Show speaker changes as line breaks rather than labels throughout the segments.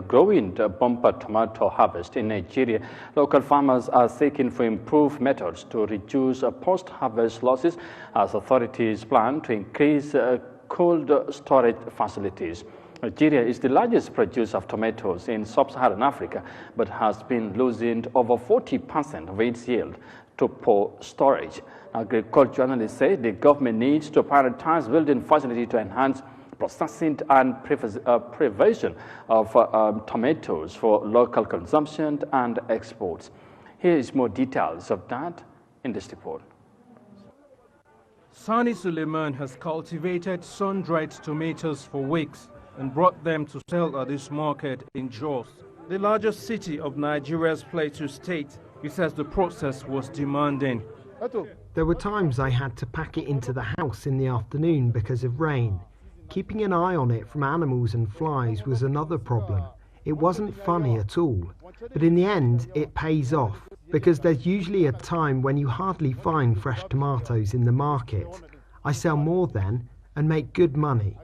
Growing bumper tomato harvest in Nigeria, local farmers are seeking for improved methods to reduce post-harvest losses as authorities plan to increase cold storage facilities. Nigeria is the largest producer of tomatoes in sub-Saharan Africa, but has been losing over 40% of its yield to poor storage. Agriculture analysts say the government needs to prioritize building facilities to enhance processing and preservation of tomatoes for local consumption and exports. Here is more details of that in this report.
Sani Suleiman has cultivated sun-dried tomatoes for weeks and brought them to sell at this market in Jos, the largest city of Nigeria's Plateau State. He says the process was demanding.
There were times I had to pack it into the house in the afternoon because of rain. Keeping an eye on it from animals and flies was another problem. It wasn't funny at all, but in the end it pays off because there's usually a time when you hardly find fresh tomatoes in the market. I sell more then and make good money.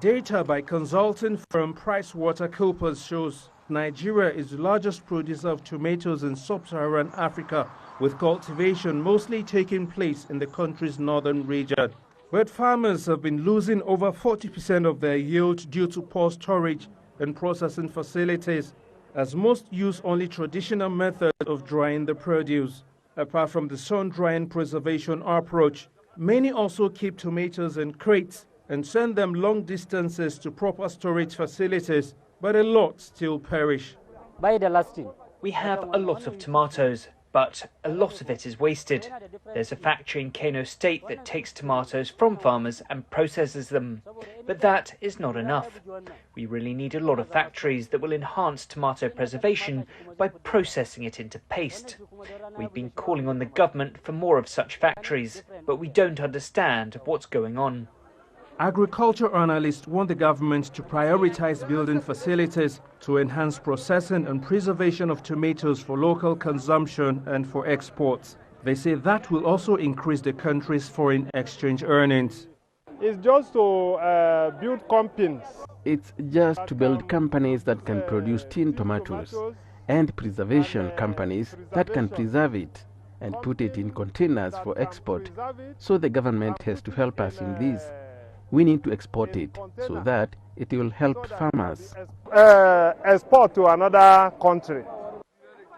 Data by consulting firm PricewaterhouseCoopers shows Nigeria is the largest producer of tomatoes in sub-Saharan Africa, with cultivation mostly taking place in the country's northern region. But farmers have been losing over 40% of their yield due to poor storage and processing facilities, as most use only traditional methods of drying the produce. Apart from the sun-drying preservation approach, many also keep tomatoes in crates and send them long distances to proper storage facilities, but a lot still perish.
We have a lot of tomatoes, but a lot of it is wasted. There's a factory in Kano State that takes tomatoes from farmers and processes them. But that is not enough. We really need a lot of factories that will enhance tomato preservation by processing it into paste. We've been calling on the government for more of such factories, but we don't understand what's going on.
Agriculture analysts want the government to prioritize building facilities to enhance processing and preservation of tomatoes for local consumption and for exports. They say that will also increase the country's foreign exchange earnings.
It's just to build companies.
It's just to build companies that can produce tin tomatoes and preservation companies that can preserve it and put it in containers for export. So the government has to help us in this. We need to export it so that it will help farmers.
Export to another country.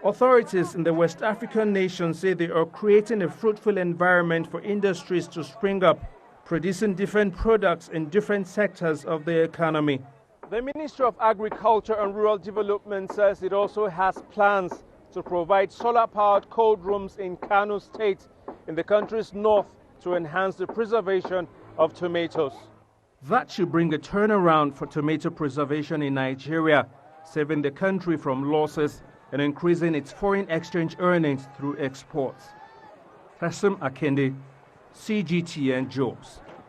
Authorities in the West African nation say they are creating a fruitful environment for industries to spring up, producing different products in different sectors of the economy. The Ministry of Agriculture and Rural Development says it also has plans to provide solar-powered cold rooms in Kano State in the country's north to enhance the preservation of tomatoes. That should bring a turnaround for tomato preservation in Nigeria, saving the country from losses and increasing its foreign exchange earnings through exports. Tassim Akende, CGTN Jos.